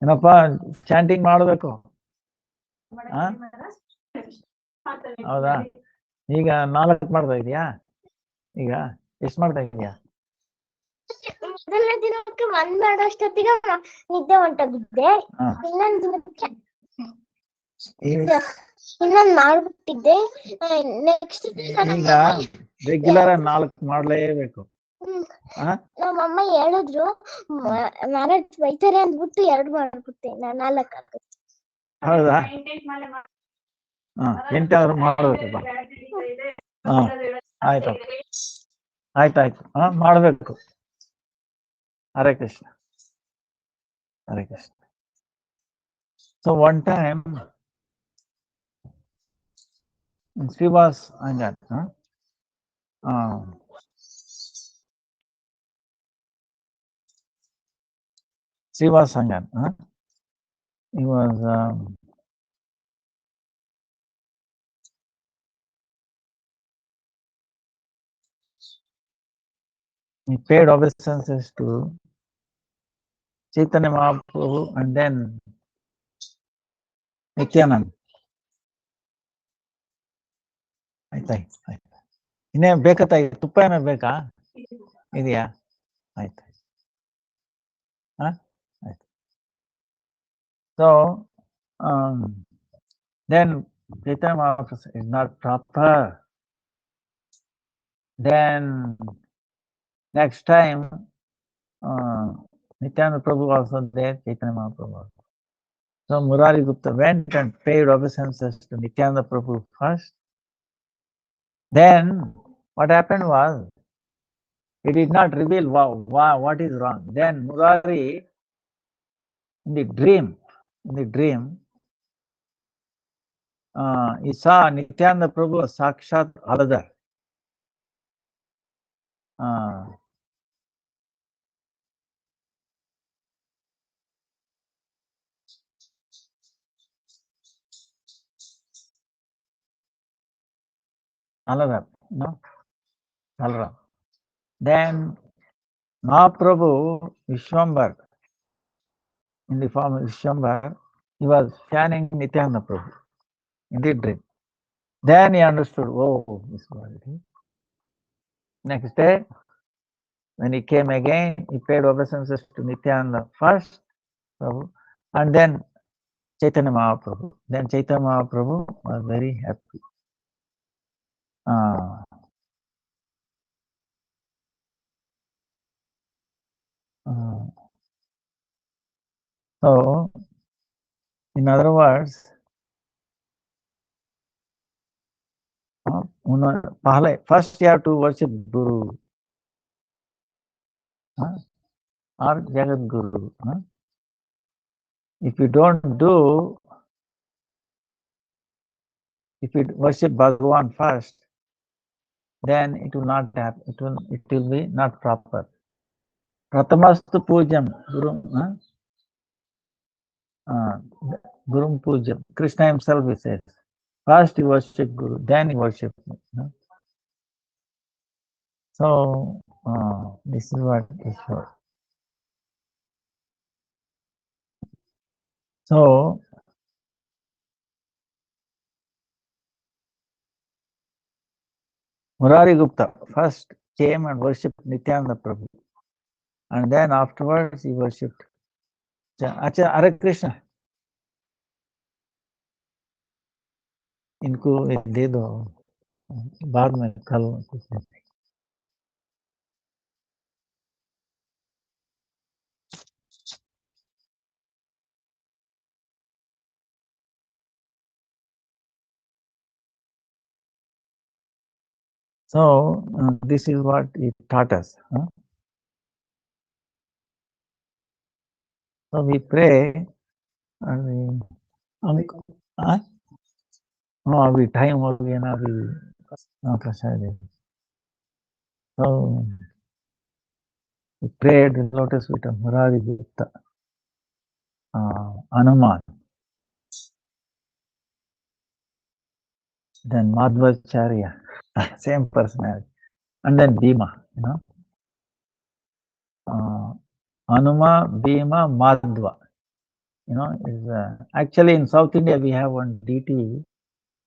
ಏನಪ್ಪಾ ಚಾಂಟಿಂಗ್ ಮಾಡಬೇಕು ಹೌದಾ ಈಗ 4 ಮಾಡ್ತಾ ಇದೀಯಾ ಈಗ ಎಷ್ಟು ಮಾಡ್ತಾ ಇದೀಯಾ ಮೊದಲನೇ ದಿನಕ್ಕೆ 1 ಮಾಡೋಷ್ಟೊತ್ತಿಗೆ ನಿದ್ದೆ ಹೊಂಟೋಗಿದ್ದೆ ಇನ್ನೊಂದು ದಿನಕ್ಕೆ ಇನ್ನೊಂದು ಮಾಡ್ಬಿಟ್ಟಿದ್ದೆ ನೆಕ್ಸ್ಟ್ ಈಗ ರೆಗ್ಯುಲರ್ 4 ಮಾಡ್ಲೇಬೇಕು ನಮ್ಮಮ್ಮ ಹೇಳಿದ್ರು ಮಹಾರಾಜ್ ಬೈತಾರೆ ಅಂದ್ಬಿಟ್ಟು 2 ಮಾಡ್ಬಿಟ್ಟೆ ನಾನು 4 ಆಗುತ್ತೆ ಹೌದಾ ಎಂಟಾದ್ರೂ ಮಾಡ್ಬೇಕಪ್ಪ ಆಯ್ತು ಆಯ್ತಾಯ್ತು ಮಾಡ್ಬೇಕು Hare Krishna Hare Krishna so one time Srivas ಹಂಗ Srila Sangan. He was he paid obeisances to Chaitanya Mahaprabhu and then Nityananda. ಆಯ್ತಾಯ್ತು ಇನ್ನೇ ಬೇಕಾ ತಾಯಿ ತುಪ್ಪ ಏನಾರು ಬೇಕಾ ಇದೆಯಾ ಆಯ್ತು ಆಯ್ತು so then Chaitanya Mahaprabhu is not proper. Then next time Nityananda Prabhu also there, Chaitanya Mahaprabhu also. So Murari Gupta went and paid obeisances to Nityananda Prabhu first. Then what happened was, he did not reveal what is wrong. Then Murari, in the dream, he saw Nityananda Prabhu Sakshat Aladar. Aladar, no? Aladar. Then Mahaprabhu Vishwambar, in the form of Vishwambar, he was fanning Nityananda Prabhu in the dream. Then he understood, oh, this was it. Next day, when he came again, he paid obeisances to Nityananda first, Prabhu, and then Chaitanya Mahaprabhu. Then Chaitanya Mahaprabhu was very happy. So, in other words, first you have to worship Guru or Jagat Guru. If you don't do, if you worship Bhagavan first, then it will not happen. It will be not proper. Pratamastu pujam Guru. Guru pujam. Krishna himself says, first you worship Guru, then you worship me. So this is what is short. So Murari Gupta first came and worshipped Nityananda Prabhu, and then afterwards he worshipped. अच्छा हरे कृष्ण इनको दे दो बाद में कल कुछ नहीं. So this is what he taught us. So we pray and we अभी time हो गया ना अभी प्रसाद. So we prayed the lotus feet of Murari Gupta, Hanuman, then Madhvacharya, same personality, and then Bhima, Hanuma, Bhima, Madhva. Is actually in South India we have one deity,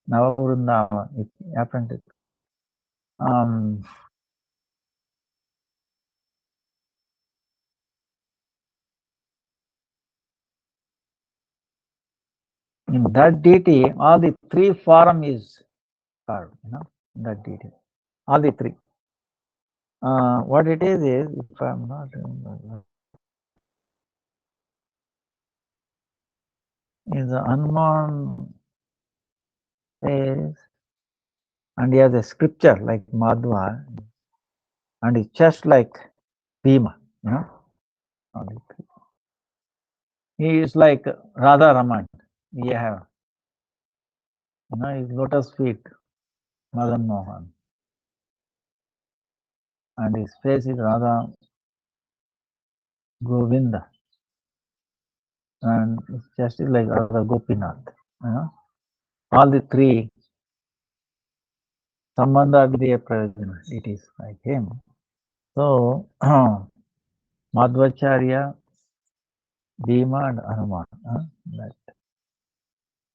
Navavrundava. It happened. In that deity, all the three form is carved. That deity, all the three. What it is, if I'm not remembering, is the Hanuman face, and he has a scripture like Madhva, and his chest like Bhima. He is like Radha Raman. We have, his lotus feet, Madan Mohan, and his face is Radha Govinda, and his chest is like Radha Gopinath. All the three Sambandha Vidya Prajana, it is like him. So Madhvacharya, Bhima, and Hanuman, that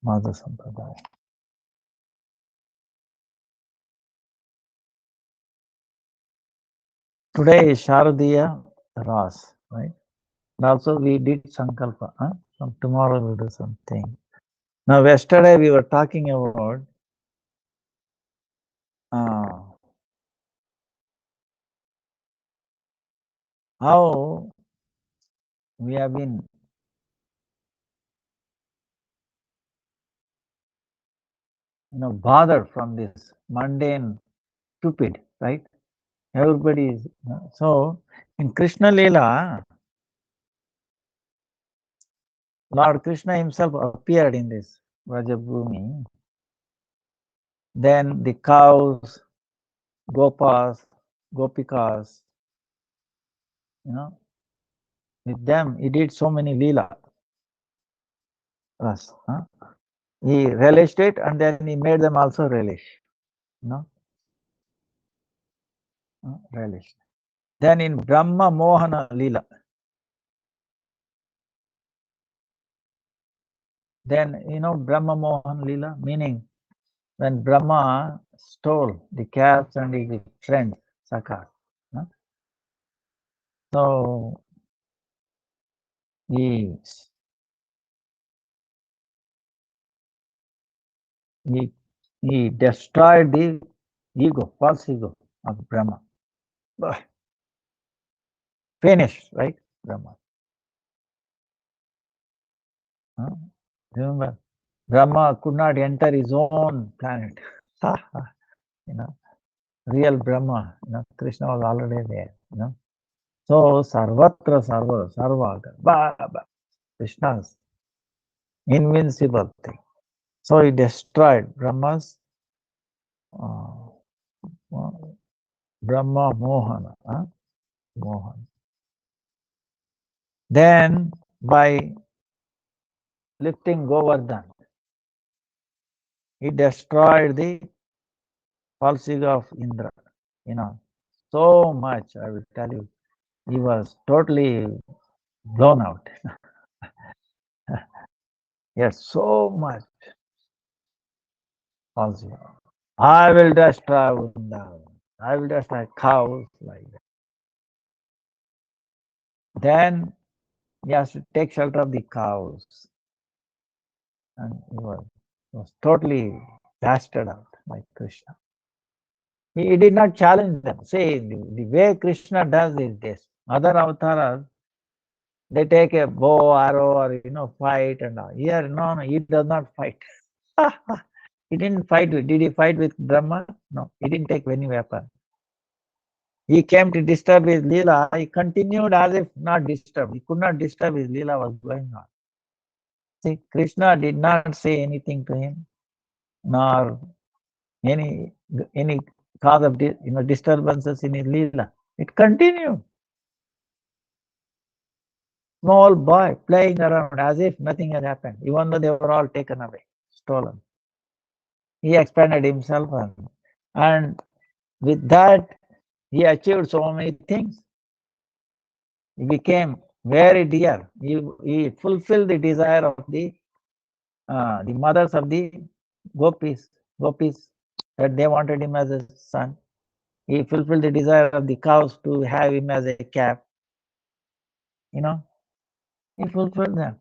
Madhva Sampradaya. Today is Sharadiya Ras, right? And also we did Sankalpa. From tomorrow we'll do something. Now yesterday we were talking about how we have been bothered from this mundane stupid, right? Everybody is so in Krishna Leela, Lord Krishna himself appeared in this Vrajabhumi. Then the cows, gopas, gopikas, with them he did so many leela. He relished it, and then he made them also relish. Relished. Then in Brahma Mohana Leela, then Brahma Mohan Leela, meaning when Brahma stole the calves and his friends, Saka. So he destroyed the ego, false ego of Brahma. Finished, right? Brahma. Huh? Remember, Brahma could not enter his own planet. you know, real Brahma, Krishna was already there. So sarvatra sarva, Krishna's invincible thing. So he destroyed Brahma's uh, Brahma Mohana. Mohan. Then by lifting Govardhan, he destroyed the false ego of Indra. So much, I will tell you, he was totally blown out. Yes, so much false ego. I will destroy Vrindavan. I will destroy cows like that. Then he has to take shelter of the cows. And he was totally blasted out by Krishna. He did not challenge them. See, the way Krishna does is this. Other avatars, they take a bow, arrow, or fight and all. Here, no, he does not fight. He didn't fight with. Did he fight with Brahma? No, he didn't take any weapon. He came to disturb his Leela. He continued as if not disturbed. He could not disturb his Leela was going on. See, Krishna did not say anything to him, nor any cause of disturbances in his Leela. It continued. Small boy playing around as if nothing had happened, even though they were all taken away, stolen. He expanded himself, and with that, he achieved so many things. He became very dear. He fulfilled the desire of the mothers of the gopis, that they wanted him as a son. He fulfilled the desire of the cows to have him as a calf. He fulfilled them.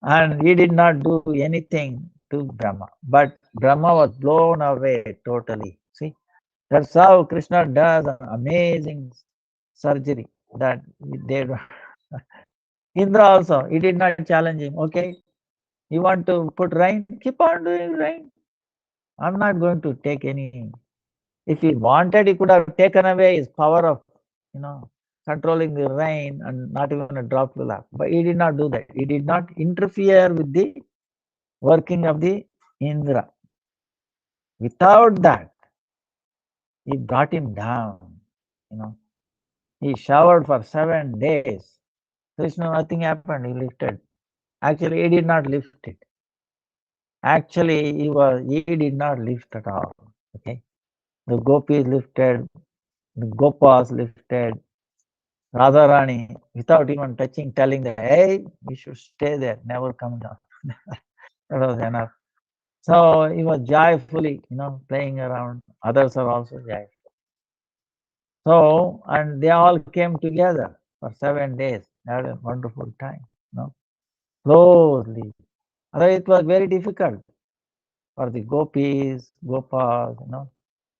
And he did not do anything to Brahma. But Brahma was blown away totally. See, that's how Krishna does an amazing surgery that they do. Indra also, he did not challenge him. Okay, you want to put rain? Keep on doing rain. I'm not going to take any. If he wanted, he could have taken away his power of, controlling the rain and not even a drop will happen. But he did not do that. He did not interfere with the working of the Indra. Without that, he brought him down. He showered for 7 days. Krishna, nothing happened. He lifted. Actually, he did not lift it. Actually, he did not lift at all. Okay, the gopis lifted, the gopas lifted, Radharani, without even touching, telling that, hey, you should stay there, never come down. That was enough. So he was joyfully, playing around. Others are also joyful. So, and they all came together for 7 days. They had a wonderful time, closely. Otherwise, it was very difficult for the gopis, gopas,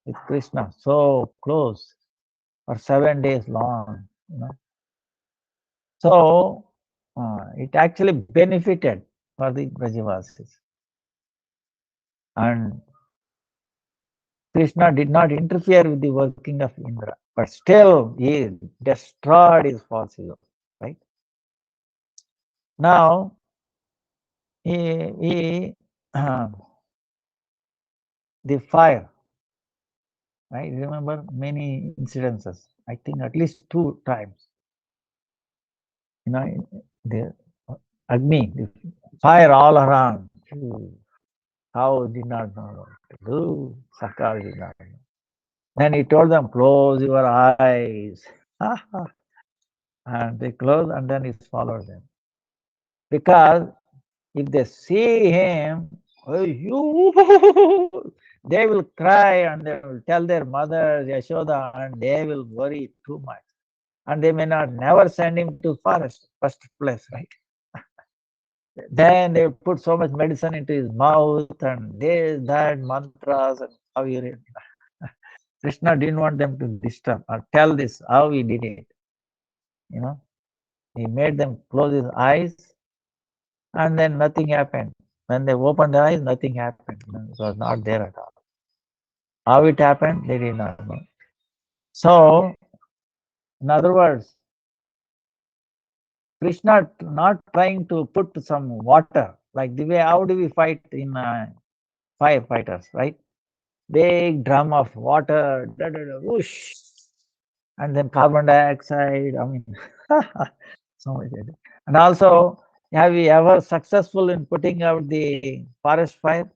with Krishna, so close for 7 days long, So, it actually benefited for the Brajavasis. And Krishna did not interfere with the working of Indra, but still he destroyed his false ego, right? Now, the fire, right? Remember many incidences, I think at least 2 times. The Agni, the fire all around. How did not know what to do. Sakar did not know. Then he told them, close your eyes. And they closed, and then he followed them. Because if they see him, they will cry and they will tell their mother, Yashoda, and they will worry too much. And they may not never send him to forest, first place, right? Then they put so much medicine into his mouth and this, that, mantras. how you read. Krishna didn't want them to disturb or tell this how he did it. You know, he made them close his eyes, and then nothing happened. When they opened their eyes, nothing happened. It was not there at all. How it happened, they did not know. So, in other words, Krishna not trying to put some water, like the way how do we fight in firefighters, right? Big drum of water, da, da, da, whoosh, and then carbon dioxide. I mean, so much. And also, have you ever successful in putting out the forest fire?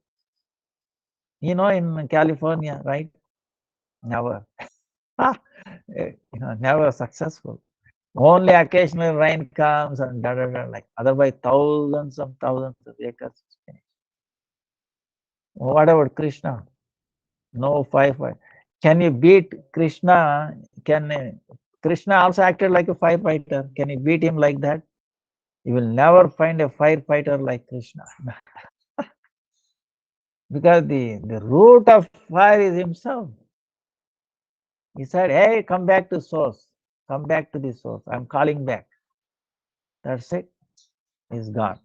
You know, in California, right? Never. Never successful. Only occasional rain comes and da da da, like otherwise thousands of acres. What about Krishna? No firefight. Can you beat Krishna? Can Krishna also acted like a firefighter? Can you beat him like that? You will never find a firefighter like Krishna. Because the root of fire is himself. He said, hey, come back to source. Come back to the source. I'm calling back. That's it. He's gone.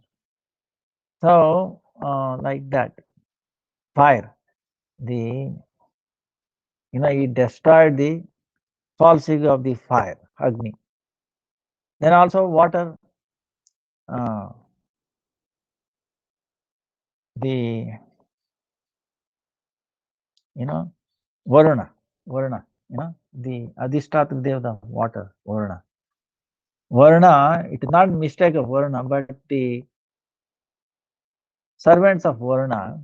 So, like that. Fire. He destroyed the false ego of the fire, Agni. Then also water, uh, the, Varuna, the Adhishtatak Devata of water, Varuna. Varuna, it is not mistake of Varuna, but the servants of Varuna,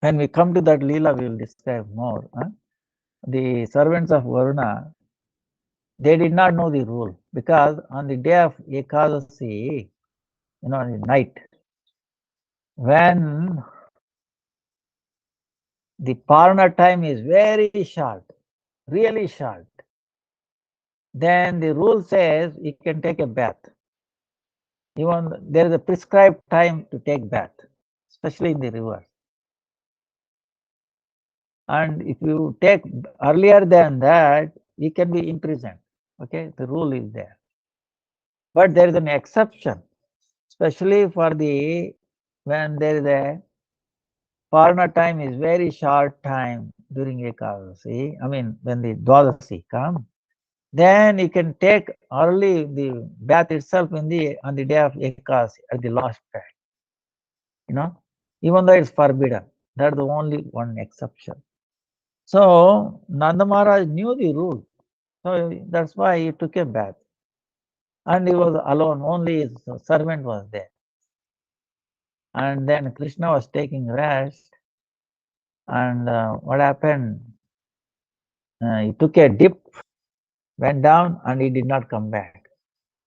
when we come to that Leela, we will describe more. The servants of Varuna, they did not know the rule because on the day of Ekadasi, the night, when the Parna time is very short, really short, then the rule says you can take a bath. Even there is a prescribed time to take bath, especially in the river. And if you take earlier than that, you can be imprisoned. Okay, the rule is there. But there is an exception, especially for when there is a Parna time is very short time during Ekadasi. I mean, when the Dwadasi comes, then you can take early the bath itself on the day of Ekadasi at the last time. Even though it's forbidden, that's the only one exception. So Nanda Maharaj knew the rule, so that's why he took a bath, and he was alone. Only his servant was there, and then Krishna was taking rest. And what happened? He took a dip, went down, and he did not come back.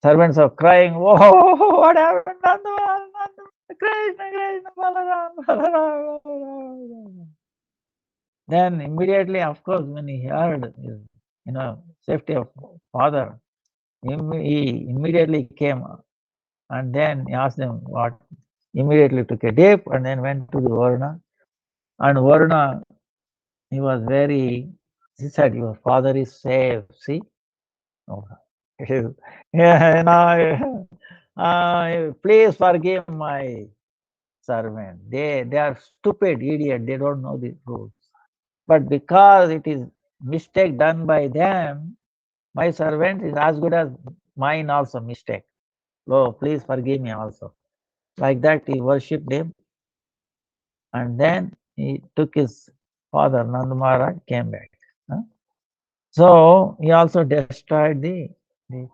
Servants are crying, "Whoa, what happened? Nanda, Krishna, Balaram, Balaram." Then immediately, of course, when he heard his, safety of father, he immediately came, and then he asked them what. Immediately took a dip and then went to the Varuna. And Varuna, he was he said, your father is safe. See? Oh, yeah, please forgive my servant. They are stupid idiot. They don't know the rules. But because it is mistake done by them, my servant is as good as mine also mistake. Oh, please forgive me also. Like that, he worshipped him, and then he took his father, Nanda Maharaj, came back. So he also destroyed the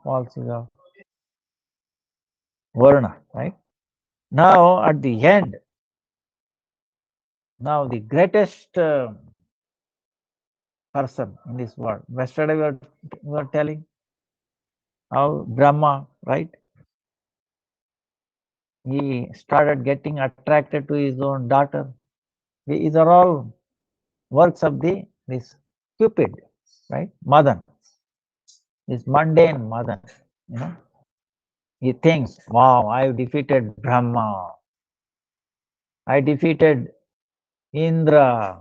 falsehood of Varuna, right? Now, at the end, now the greatest person in this world. Yesterday we were telling how Brahma, right? He started getting attracted to his own daughter. These are all works of this Cupid, right? Madan, this mundane Madan. He thinks, wow, I defeated Brahma. I defeated Indra,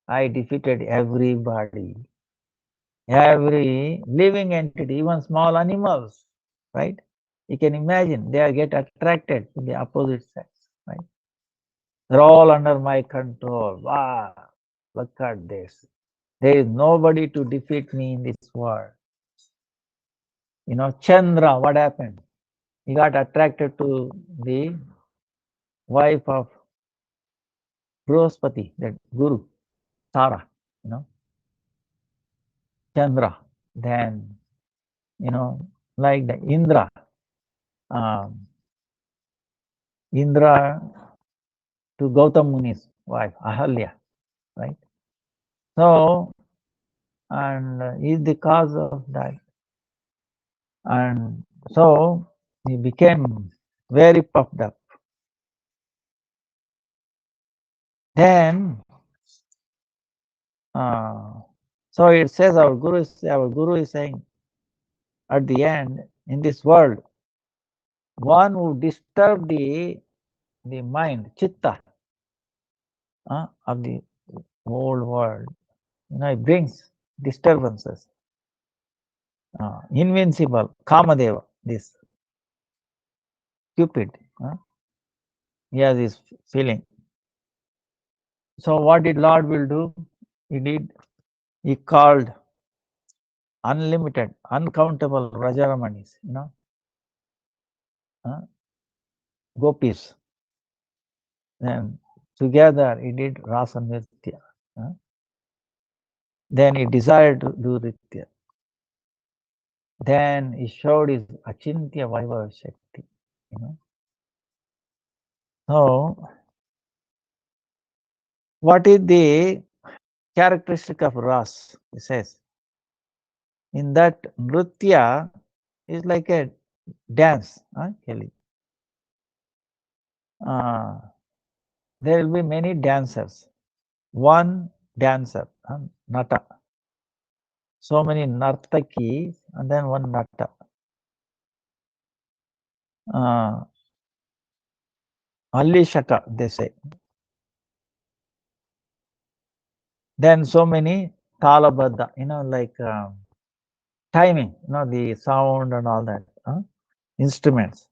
I defeated everybody, every living entity, even small animals, right? You can imagine they get attracted to the opposite sex, right? They're all under my control. Wow, look at this. There is nobody to defeat me in this world. Chandra, what happened? He got attracted to the wife of Brihaspati, that Guru, Tara, you know, Chandra. Then, like the Indra, um, Indra to Gautam Muni's wife, Ahalya, right? So, and is the cause of that. And so he became very puffed up. Then, so it says our Guru is saying at the end, in this world, one who disturbs the mind, chitta, of the whole world, it brings disturbances. Invincible, Kamadeva, this Cupid, he has this feeling. So what did Lord will do? He called unlimited, uncountable Rajaramanis, gopis. Then together he did Rasa Nritya. Then he desired to do Nritya. Then he showed his Achintya Vaibhava Shakti. So, what is the characteristic of Ras? He says, in that Nritya is like a dance, Kelly. There will be many dancers. One dancer, Nata. So many Nartakis and then one Nata. Allishaka, they say. Then so many Talabadha, like timing, the sound and all that, instruments,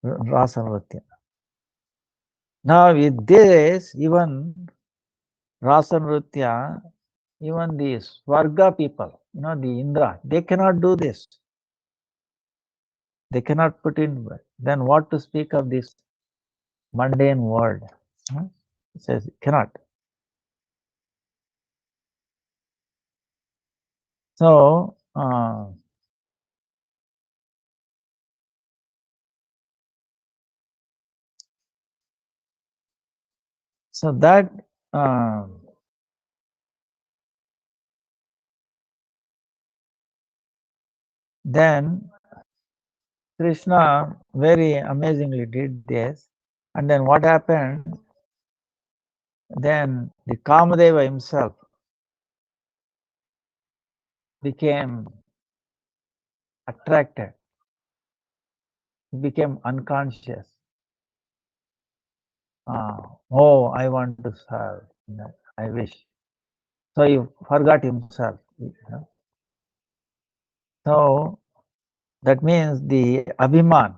Rasa Nritya. Now with this, even Rasa Nritya, even the Swarga people, the Indra, they cannot do this. They cannot put in. Then what to speak of this mundane world? It says cannot. So that then Krishna very amazingly did this, and then what happened? Then the Kamadeva himself became attracted. He became unconscious. Oh, I want to serve. I wish. So he forgot himself. So that means the Abhiman,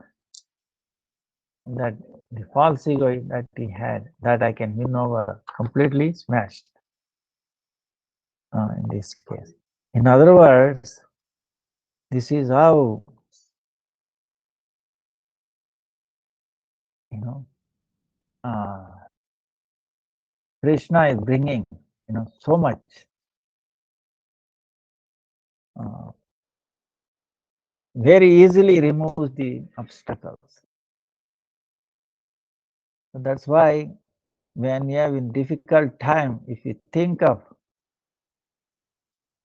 that the false ego that he had, that I can win over, completely smashed in this case. In other words, this is how, Krishna is bringing, so much very easily removes the obstacles. So that's why when you have in difficult time, if you think of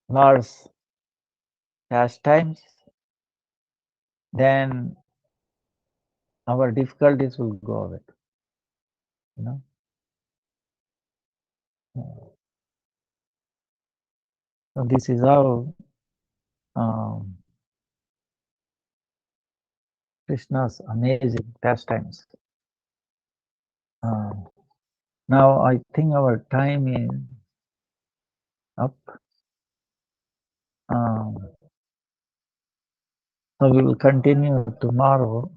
Lord's pastimes, then our difficulties will go away. So this is how Krishna's amazing pastimes. Now I think our time is up. So we will continue tomorrow.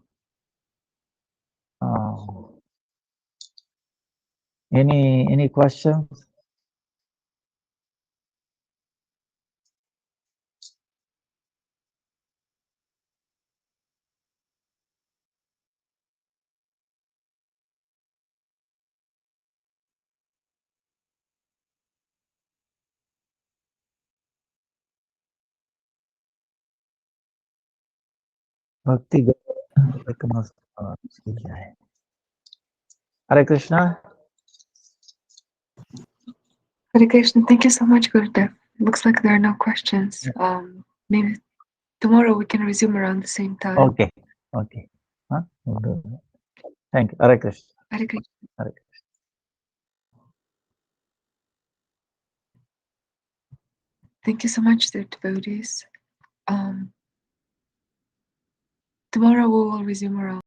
Any questions? Bhakti Hare Krishna. Hare Krishna, thank you so much, Gurudev. Looks like there are no questions. Maybe tomorrow we can resume around the same time. Okay. Huh? Thank you. Hare Krishna. Hare Krishna. Hare Krishna. Thank you so much, dear devotees. Tomorrow we will resume around